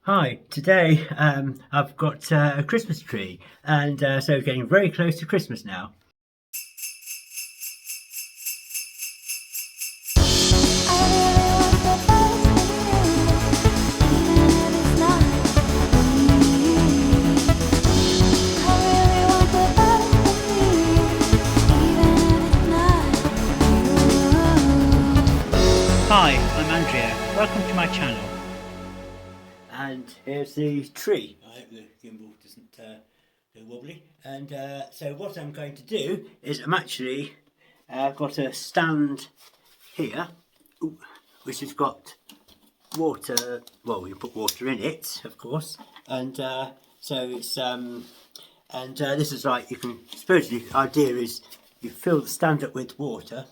Hi, today I've got a Christmas tree, and so getting very close to Christmas now. Hi, I'm Andrea. Welcome to my channel. And here's the tree. I hope the gimbal doesn't go wobbly. And so what I'm going to do is I'm actually got a stand here, which has got water. Well, you put water in it, of course, and so it's and this is like you can. Suppose the idea is you fill the stand up with water,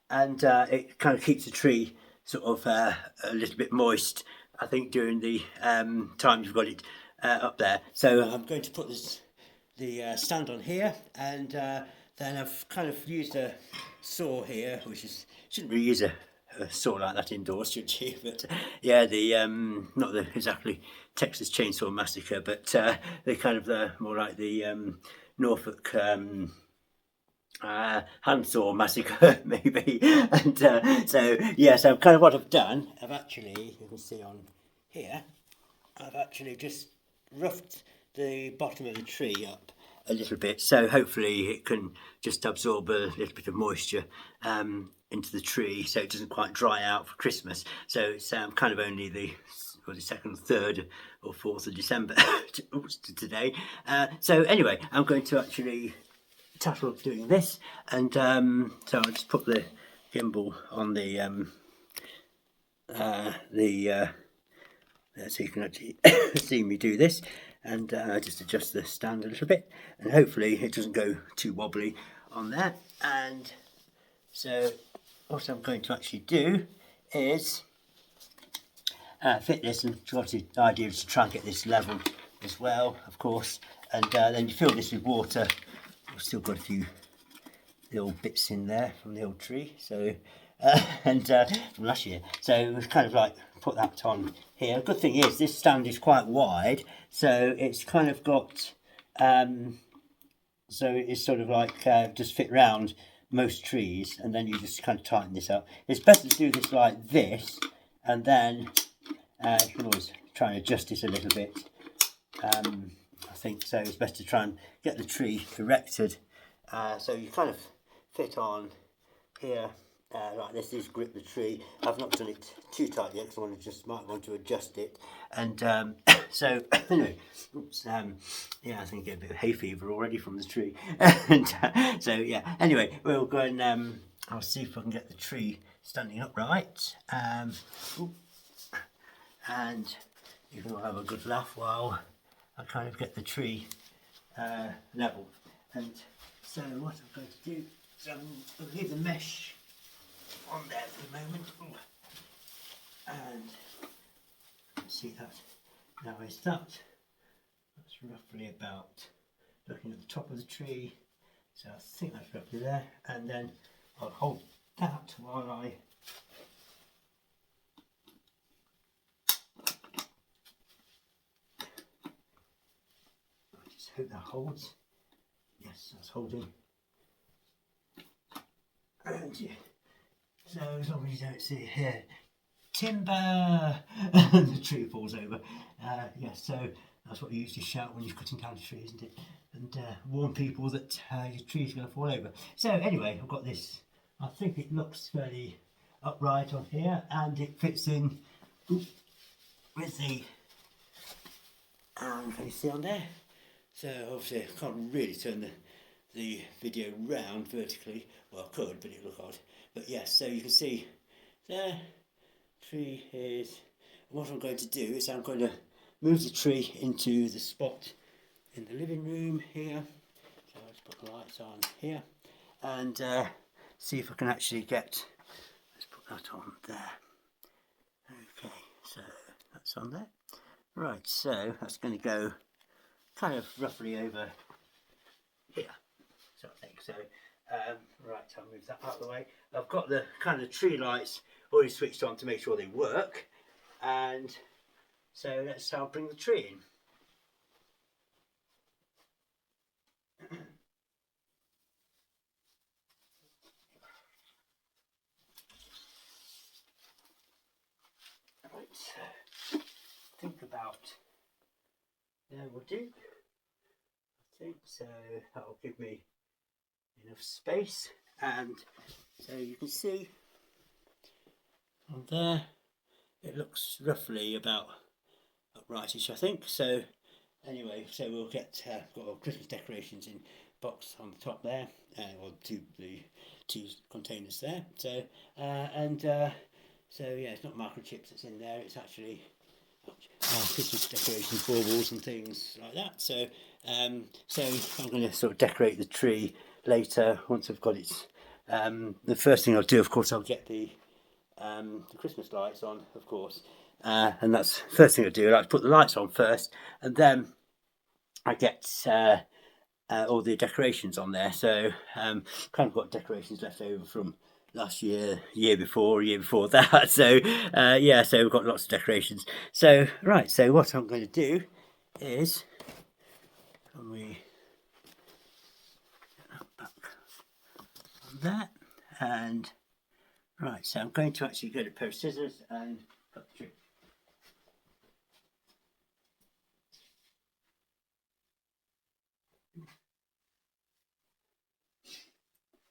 and it kind of keeps the tree sort of a little bit moist. I think during the time you've got it up there. So I'm going to put the stand on here, and then I've kind of used a saw here, which is shouldn't really use a saw like that indoors, should you? But yeah, the not the exactly Texas Chainsaw Massacre, but the kind of the more like the Norfolk. Handsaw massacre maybe, and so yeah, so kind of what I've done, I've actually, you can see on here, I've actually just roughed the bottom of the tree up a little bit, so hopefully it can just absorb a little bit of moisture into the tree, so it doesn't quite dry out for Christmas. So it's kind of only the 2nd, 3rd, or 4th of December to today. So anyway, I'm going to actually tackle doing this, and so I'll just put the gimbal on the so you can actually see me do this, and just adjust the stand a little bit, and hopefully it doesn't go too wobbly on there. And so what I'm going to actually do is fit this, and the idea is to try and get this level as well, of course, and then you fill this with water. I've still got a few little bits in there from the old tree, so and from last year, so it's kind of like put that on here. The good thing is this stand is quite wide, so it's kind of got so it's sort of like just fit round most trees, and then you just kind of tighten this up. It's better to do this like this, and then you can always try and adjust it a little bit. I think so. It's better to try and get the tree erected, so you kind of fit on here like this. Is grip the tree. I've not done it too tight yet because I want to might want to adjust it. And so anyway, oops, yeah, I think I get a bit of hay fever already from the tree. And so yeah, anyway, we'll go and I'll see if I can get the tree standing upright. And you can all have a good laugh while I kind of get the tree level. And so what I'm going to do is I'll leave the mesh on there for the moment. And see that now is that's roughly about looking at the top of the tree. So I think that's roughly there. And then I'll hold that while I just hope that holds. Yes, that's holding. And yeah, so as long as you don't see it here, timber, and the tree falls over. Yes, so that's what you usually shout when you're cutting down a tree, isn't it? And warn people that your tree's going to fall over. So anyway, I've got this. I think it looks fairly upright on here, and it fits in with the. Can you see on there? So obviously I can't really turn the video round vertically. Well, I could, but it'd look odd. But yes, so you can see there, tree is. What I'm going to do is I'm going to move the tree into the spot in the living room here. So let's put the lights on here, and see if I can actually get. Let's put that on there. Okay, so that's on there. Right, so that's going to go kind of roughly over here. So I think so. Right, I'll move that out of the way. I've got the kind of tree lights already switched on to make sure they work, and So I'll bring the tree in. Right, so think about there will do. I think so. That'll give me enough space, and so you can see on there it looks roughly about uprightish, I think. So anyway, so we'll get got our Christmas decorations in box on the top there, or the two containers there. So so yeah, it's not microchips that's in there. It's actually Christmas decorations, baubles and things like that. So so I'm going to sort of decorate the tree later once I've got it. The first thing I'll do, of course, I'll get the Christmas lights on, of course, and that's the first thing I do. I like to put the lights on first, and then I get all the decorations on there. So kind of got decorations left over from last year, year before that. So yeah, so we've got lots of decorations. So right, so what I'm going to do is, can we get that back on that, and right, so I'm going to actually get a pair of scissors and cut the tree.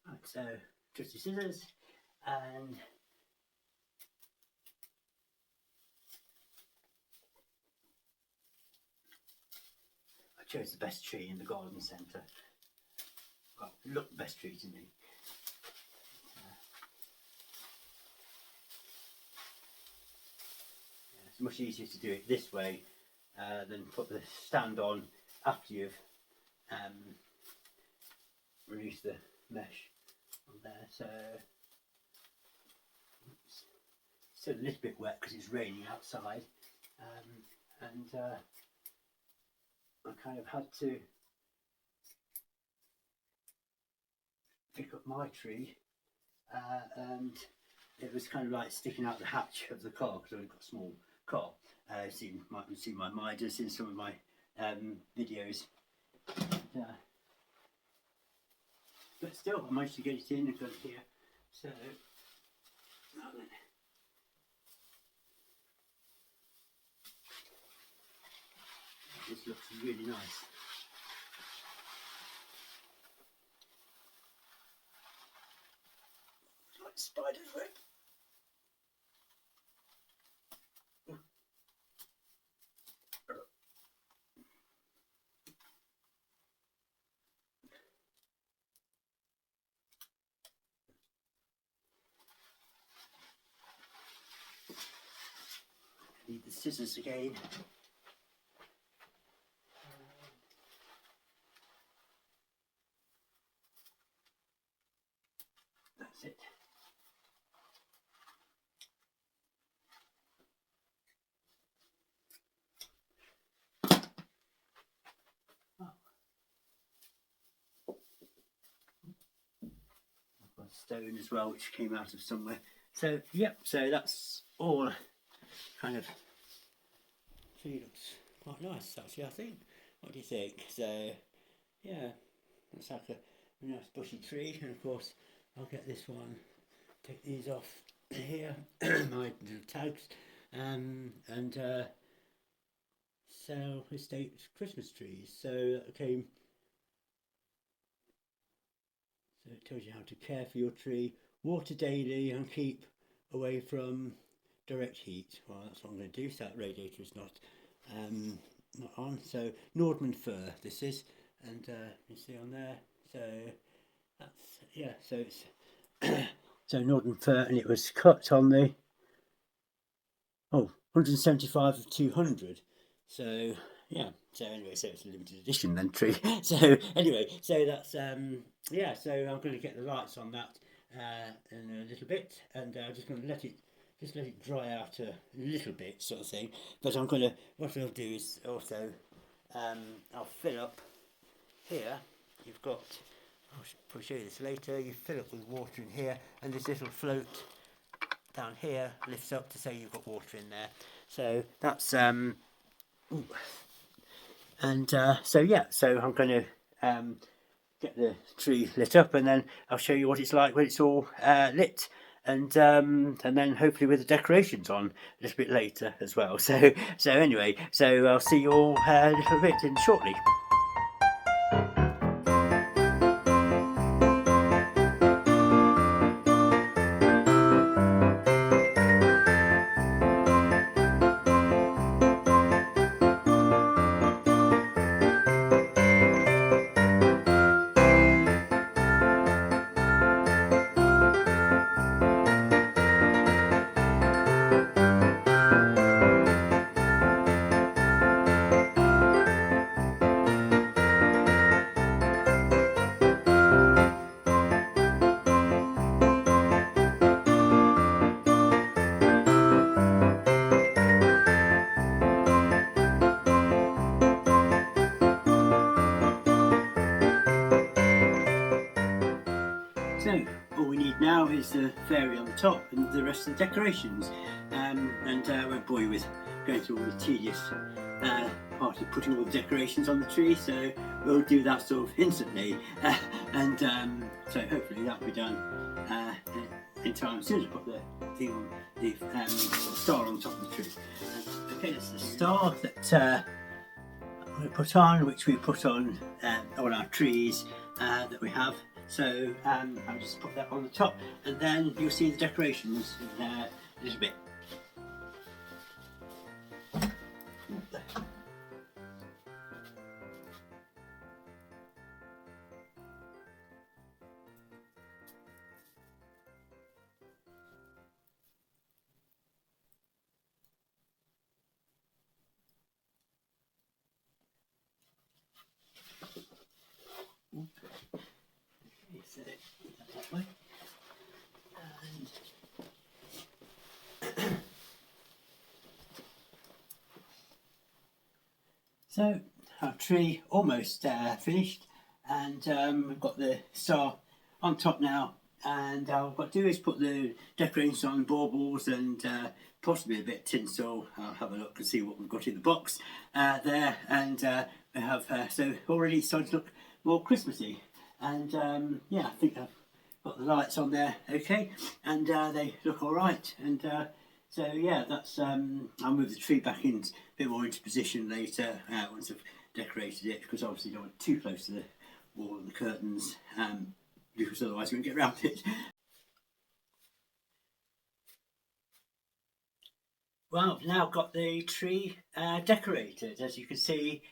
Right, so trusty scissors, and I chose the best tree in the garden centre. Well, it looked the best tree to me. It's much easier to do it this way than put the stand on after you've released the mesh on there. So it's still a little bit wet because it's raining outside, and I kind of had to pick up my tree, and it was kind of like sticking out the hatch of the car because I've got a small car. Might see my Midas in some of my videos. But still, I managed to get it in and got it here. So, this looks really nice. Like spider's web. Need the scissors again. That's it. Oh. I've got a stone as well, which came out of somewhere. So, yep, so that's all kind of tree looks quite nice actually, I think. What do you think? So yeah, looks like a nice bushy tree, and of course I'll get this one, take these off here, my little tags, and sell estate Christmas trees. So that came, so it tells you how to care for your tree, water daily and keep away from direct heat. Well, that's what I'm going to do. So that radiator is not on. So Nordmann fir this is, and you see on there. So that's, yeah. So it's so Nordmann fir, and it was cut on the 175 of 200. So yeah. So anyway, so it's a limited edition then tree. So anyway, so that's yeah. So I'm going to get the lights on that in a little bit, and I'm just going to let it dry out a little bit, sort of thing. But what I'll do is also I'll fill up here. You've got, I'll show you this later. You fill up with water in here, and this little float down here lifts up to say you've got water in there. So that's ooh. And so yeah, so I'm going to get the tree lit up, and then I'll show you what it's like when it's all lit, and then hopefully with the decorations on a little bit later as well. So anyway, so I'll see you all a little bit in shortly. So all we need now is the fairy on the top and the rest of the decorations, and won't bore you with going through all the tedious part of putting all the decorations on the tree, so we'll do that sort of instantly, and so hopefully that'll be done in time as soon as I put the thing on, the sort of star on top of the tree. Okay, that's the star that we put on, which we put on our trees that we have. So I'll just put that on the top, and then you'll see the decorations in a little bit. So that way. And so our tree almost finished, and we've got the star on top now, and all I've got to do is put the decorations on, baubles and possibly a bit of tinsel. I'll have a look and see what we've got in the box there, and we have so already starting to look more Christmassy. And yeah, I think I've got the lights on there okay, and they look all right. And so yeah, that's I'll move the tree back in a bit more into position later once I've decorated it, because obviously you don't want it too close to the wall and the curtains, because otherwise you won't get around it. Well, I've now got the tree decorated, as you can see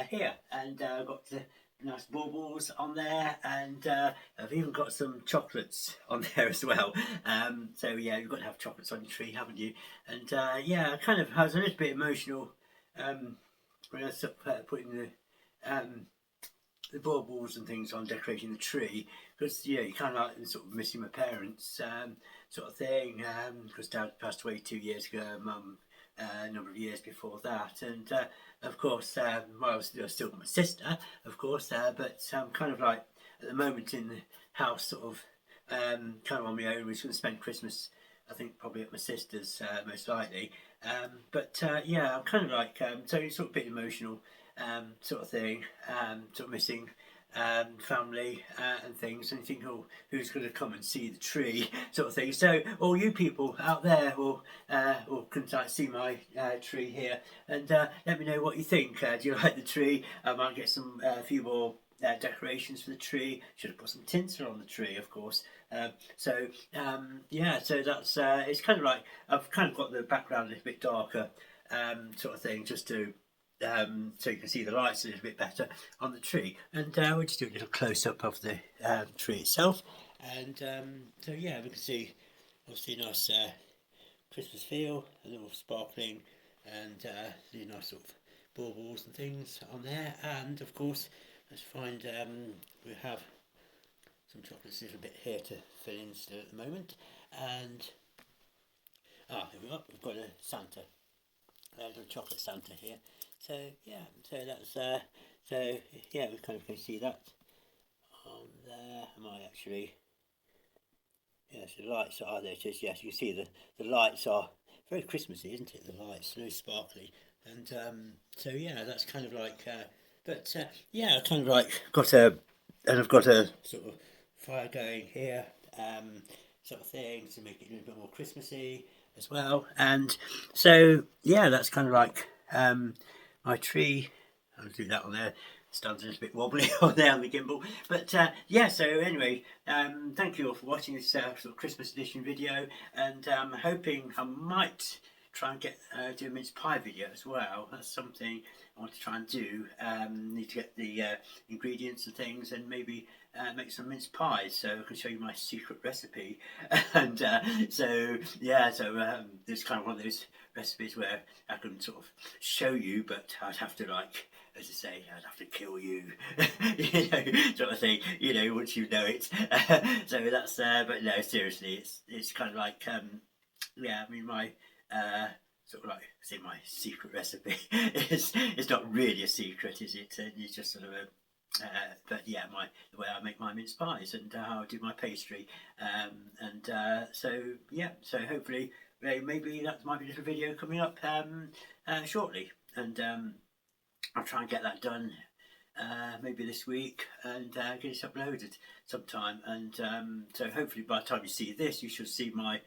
here, and I've got the nice baubles on there, and I've even got some chocolates on there as well. So yeah, you've got to have chocolates on your tree, haven't you? And yeah, I was a little bit emotional when I was putting the baubles and things on decorating the tree, because yeah, you kind of like sort of missing my parents sort of thing, because Dad passed away 2 years ago, Mum a number of years before that, and of course well, I've still got my sister, of course, but I'm kind of like at the moment in the house sort of kind of on my own. We're going to spend Christmas, I think, probably at my sister's most likely, but yeah, I'm kind of like so it's sort of a bit emotional sort of thing, sort of missing family and things, and you think, oh, who's going to come and see the tree sort of thing. So all you people out there will can see my tree here, and let me know what you think. Do you like the tree? I might get some a few more decorations for the tree. Should have put some tinsel on the tree, of course. So yeah, so that's it's kind of like I've kind of got the background a little bit darker sort of thing, just to so you can see the lights a little bit better on the tree. And we'll just do a little close-up of the tree itself, and so yeah, we can see obviously a nice Christmas feel, a little sparkling, and the nice sort of baubles and things on there. And of course, let's find we have some chocolates a little bit here to fill in still at the moment. And here we are, we've got a Santa, a little chocolate Santa here. So yeah, so that's so yeah, we kind of can see that on there. I might actually Yes, the lights are there. Just yes, you can see the lights are very Christmassy, isn't it? The lights, very sparkly, and so yeah, that's kind of like. Yeah, I kind of like I've got a sort of fire going here, sort of thing to make it a little bit more Christmassy as well. And so yeah, that's kind of like my tree. I'll do that on there. Stands a little bit wobbly on there on the gimbal, but yeah. So anyway, thank you all for watching this sort of Christmas edition video, and I'm hoping I might try and get do a mince pie video as well. That's something I want to try and do. Need to get the ingredients and things, and maybe make some mince pies, so I can show you my secret recipe. And so yeah, so it's kind of one of those recipes where I can sort of show you, but I'd have to, like, as I say, I'd have to kill you, you know, sort of thing, you know, once you know it. So that's but no, seriously, it's kind of like yeah, I mean, my sort of like, say, my secret recipe is, it's not really a secret, is it? It's just sort of a but yeah, the way I make my mince pies, and how I do my pastry, and so yeah, so hopefully maybe that might be a little video coming up shortly, and I'll try and get that done maybe this week, and get it uploaded sometime, and so hopefully by the time you see this, you should see my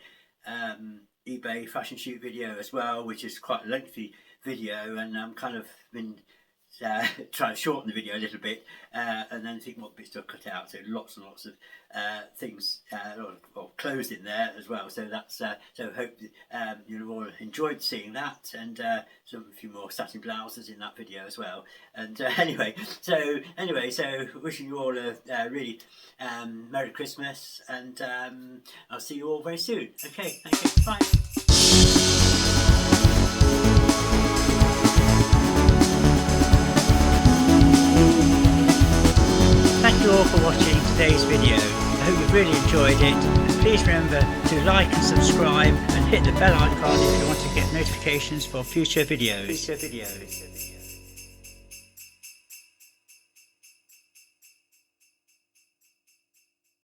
eBay fashion shoot video as well, which is quite a lengthy video, and I'm kind of been try to shorten the video a little bit, and then think what bits to cut out. So lots and lots of things, or clothes in there as well. So that's so hope you've all enjoyed seeing that, and a few more satin blouses in that video as well. And anyway, so wishing you all a really Merry Christmas, and I'll see you all very soon. Okay, thank you. Bye. Thank you all for watching today's video. I hope you've really enjoyed it, and please remember to like and subscribe and hit the bell icon if you want to get notifications for future videos.